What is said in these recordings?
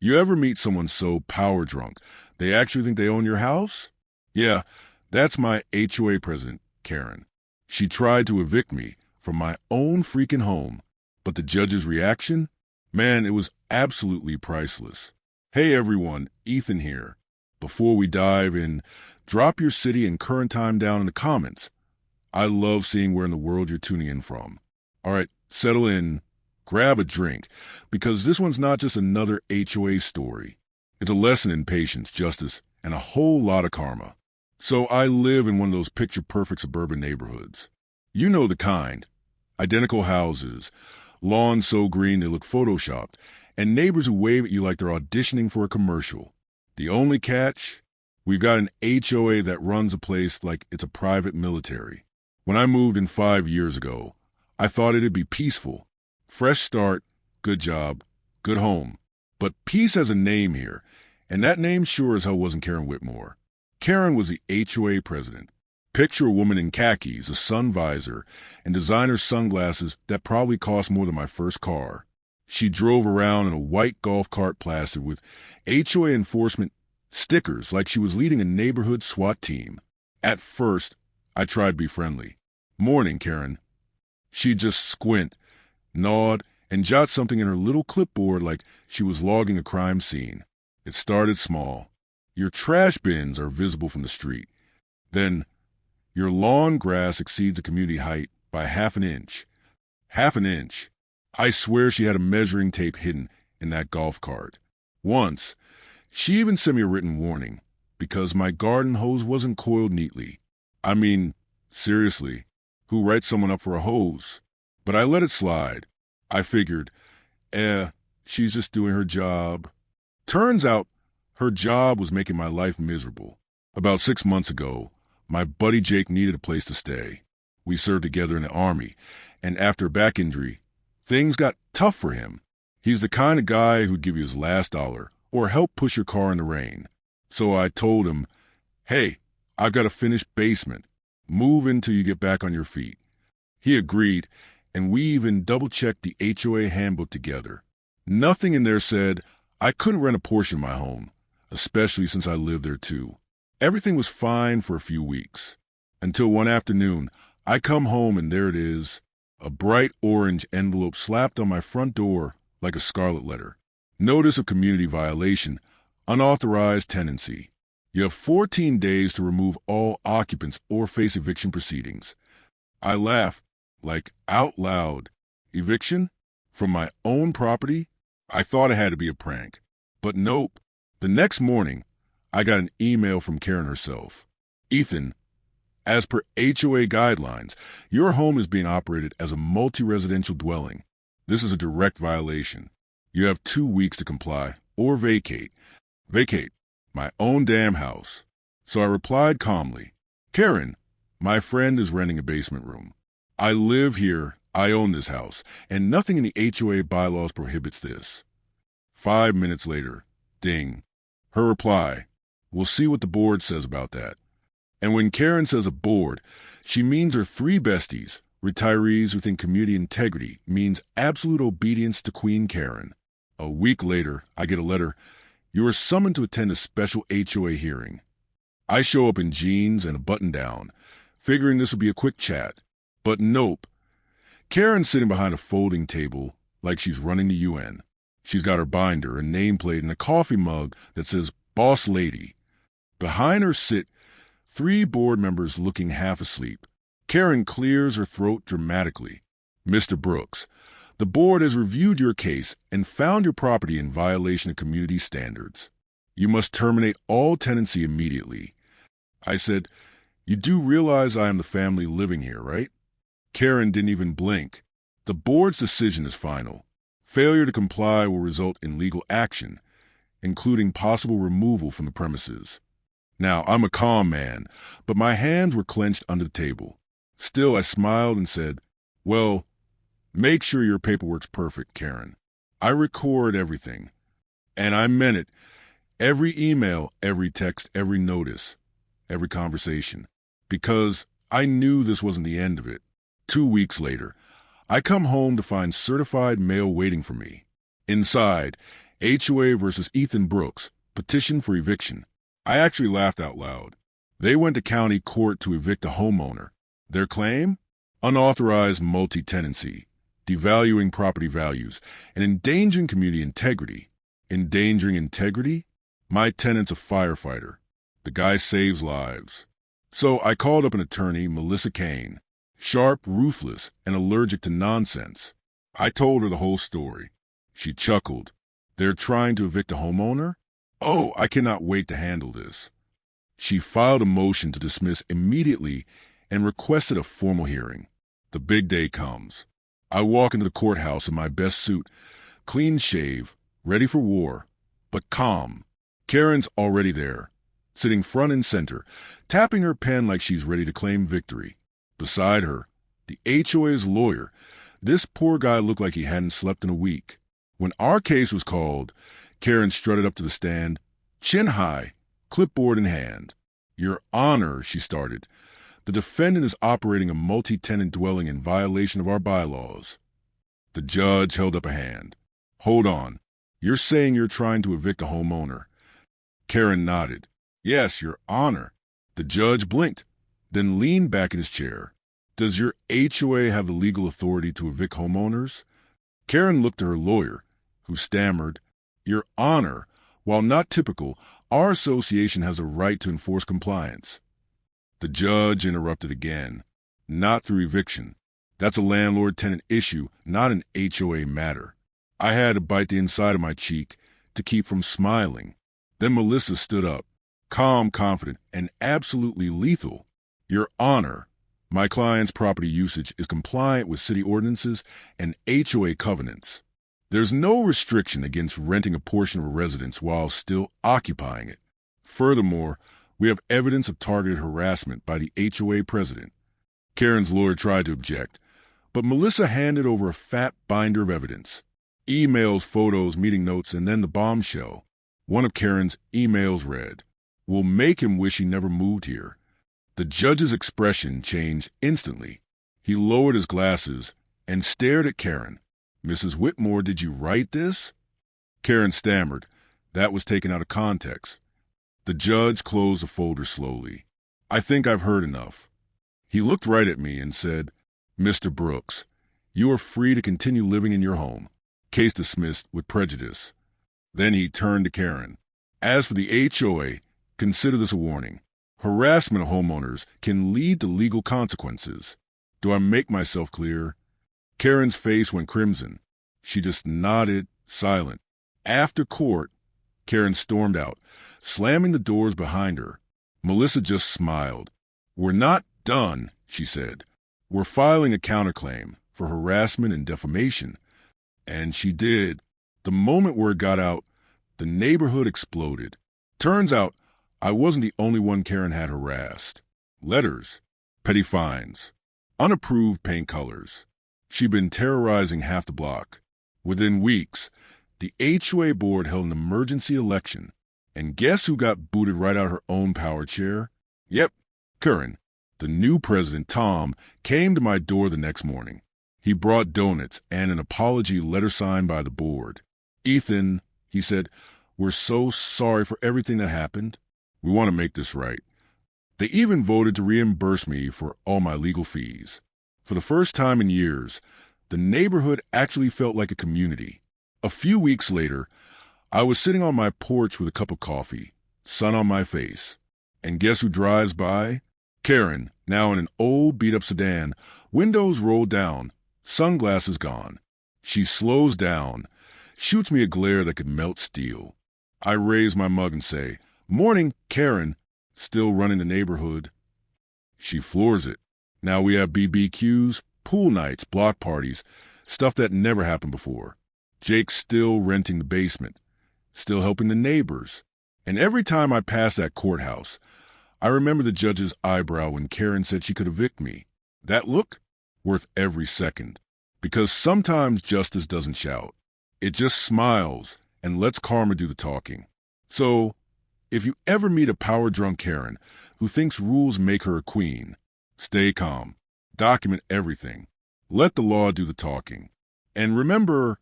You ever meet someone so power drunk, they actually think they own your house? Yeah, that's my HOA president, Karen. She tried to evict me from my own freaking home, but the judge's reaction? Man, it was absolutely priceless. Hey everyone, Ethan here. Before we dive in, drop your city and current time down in the comments. I love seeing where in the world you're tuning in from. All right, settle in, grab a drink, because this one's not just another HOA story. It's a lesson in patience, justice, and a whole lot of karma. So I live in one of those picture-perfect suburban neighborhoods. You know the kind. Identical houses, lawns so green they look photoshopped, and neighbors who wave at you like they're auditioning for a commercial. The only catch? We've got an HOA that runs a place like it's a private military. When I moved in 5 years ago, I thought it'd be peaceful. Fresh start, good job, good home. But peace has a name here, and that name sure as hell wasn't Karen Whitmore. Karen was the HOA president. Picture a woman in khakis, a sun visor, and designer sunglasses that probably cost more than my first car. She drove around in a white golf cart plastered with HOA enforcement stickers like she was leading a neighborhood SWAT team. At first, I tried to be friendly. "Morning, Karen." She'd just squint, nod, and jot something in her little clipboard like she was logging a crime scene. It started small. "Your trash bins are visible from the street." Then, "Your lawn grass exceeds the community height by half an inch." Half an inch. I swear she had a measuring tape hidden in that golf cart. Once, she even sent me a written warning because my garden hose wasn't coiled neatly. I mean, seriously, who writes someone up for a hose? But I let it slide. I figured, she's just doing her job. Turns out, her job was making my life miserable. About 6 months ago, my buddy Jake needed a place to stay. We served together in the Army, and after a back injury, things got tough for him. He's the kind of guy who'd give you his last dollar or help push your car in the rain. So I told him, "Hey, I've got a finished basement. Move in till you get back on your feet." He agreed, and we even double-checked the HOA handbook together. Nothing in there said I couldn't rent a portion of my home, especially since I lived there too. Everything was fine for a few weeks, until one afternoon, I come home and there it is, a bright orange envelope slapped on my front door like a scarlet letter. Notice of community violation, unauthorized tenancy. You have 14 days to remove all occupants or face eviction proceedings. I laughed, like out loud. Eviction? From my own property? I thought it had to be a prank. But nope. The next morning, I got an email from Karen herself. "Ethan, as per HOA guidelines, your home is being operated as a multi-residential dwelling. This is a direct violation. You have 2 weeks to comply or vacate. Vacate my own damn house." So I replied calmly, "Karen, my friend is renting a basement room. I live here, I own this house, and nothing in the HOA bylaws prohibits this." 5 minutes later, ding. Her reply, "We'll see what the board says about that." And when Karen says a board, she means her 3 besties, retirees who think community integrity means absolute obedience to Queen Karen. A week later, I get a letter. "You are summoned to attend a special HOA hearing." I show up in jeans and a button-down, figuring this would be a quick chat. But nope. Karen's sitting behind a folding table like she's running the UN. She's got her binder, a nameplate, and a coffee mug that says "Boss Lady." Behind her sit 3 board members looking half asleep. Karen clears her throat dramatically. "Mr. Brooks, the board has reviewed your case and found your property in violation of community standards. You must terminate all tenancy immediately." I said, "You do realize I am the family living here, right?" Karen didn't even blink. "The board's decision is final. Failure to comply will result in legal action, including possible removal from the premises." Now, I'm a calm man, but my hands were clenched under the table. Still, I smiled and said, "Well, make sure your paperwork's perfect, Karen. I record everything." And I meant it. Every email, every text, every notice, every conversation. Because I knew this wasn't the end of it. 2 weeks later, I come home to find certified mail waiting for me. Inside, HOA versus Ethan Brooks, petition for eviction. I actually laughed out loud. They went to county court to evict a homeowner. Their claim? Unauthorized multi-tenancy, devaluing property values, and endangering community integrity. Endangering integrity? My tenant's a firefighter. The guy saves lives. So I called up an attorney, Melissa Kane. Sharp, ruthless, and allergic to nonsense. I told her the whole story. She chuckled. They're trying to evict a homeowner? Oh, I cannot wait to handle this. She filed a motion to dismiss immediately and requested a formal hearing. The big day comes. I walk into the courthouse in my best suit, clean shave, ready for war, but calm. Karen's already there, sitting front and center, tapping her pen like she's ready to claim victory. Beside her, the HOA's lawyer. This poor guy looked like he hadn't slept in a week. When our case was called, Karen strutted up to the stand, chin high, clipboard in hand. Your Honor, she started, the defendant is operating a multi-tenant dwelling in violation of our bylaws. The judge held up a hand. Hold on. You're saying you're trying to evict a homeowner. Karen nodded. Yes, Your Honor. The judge blinked, then leaned back in his chair. Does your HOA have the legal authority to evict homeowners? Karen looked to her lawyer, who stammered, Your Honor, while not typical, our association has a right to enforce compliance. The judge interrupted again. Not through eviction. That's a landlord-tenant issue, not an HOA matter. I had to bite the inside of my cheek to keep from smiling. Then Melissa stood up, calm, confident, and absolutely lethal. Your Honor, my client's property usage is compliant with city ordinances and HOA covenants. There's no restriction against renting a portion of a residence while still occupying it. Furthermore, we have evidence of targeted harassment by the HOA president. Karen's lawyer tried to object, but Melissa handed over a fat binder of evidence. Emails, photos, meeting notes, and then the bombshell. One of Karen's emails read, We'll make him wish he never moved here. The judge's expression changed instantly. He lowered his glasses and stared at Karen. Mrs. Whitmore, did you write this? Karen stammered. That was taken out of context. The judge closed the folder slowly. I think I've heard enough. He looked right at me and said, Mr. Brooks, you are free to continue living in your home. Case dismissed with prejudice. Then he turned to Karen. As for the HOA, consider this a warning. Harassment of homeowners can lead to legal consequences. Do I make myself clear? Karen's face went crimson. She just nodded, silent. After court, Karen stormed out, slamming the doors behind her. Melissa just smiled. We're not done, she said. We're filing a counterclaim for harassment and defamation. And she did. The moment word got out, the neighborhood exploded. Turns out, I wasn't the only one Karen had harassed. Letters, petty fines, unapproved paint colors. She'd been terrorizing half the block. Within weeks, the HOA board held an emergency election. And guess who got booted right out her own power chair? Yep, Karen. The new president, Tom, came to my door the next morning. He brought donuts and an apology letter signed by the board. Ethan, he said, we're so sorry for everything that happened. We want to make this right. They even voted to reimburse me for all my legal fees. For the first time in years, the neighborhood actually felt like a community. A few weeks later, I was sitting on my porch with a cup of coffee, sun on my face. And guess who drives by? Karen, now in an old beat-up sedan, windows rolled down, sunglasses gone. She slows down, shoots me a glare that could melt steel. I raise my mug and say, Morning, Karen, still running the neighborhood. She floors it. Now we have BBQs, pool nights, block parties, stuff that never happened before. Jake's still renting the basement, still helping the neighbors. And every time I pass that courthouse, I remember the judge's eyebrow when Karen said she could evict me. That look? Worth every second. Because sometimes justice doesn't shout. It just smiles and lets karma do the talking. So, if you ever meet a power-drunk Karen who thinks rules make her a queen, stay calm. Document everything. Let the law do the talking. And remember,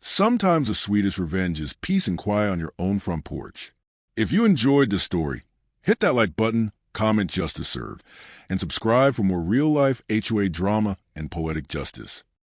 Sometimes the sweetest revenge is peace and quiet on your own front porch. If you enjoyed this story, hit that like button, comment justice served, and subscribe for more real-life HOA drama and poetic justice.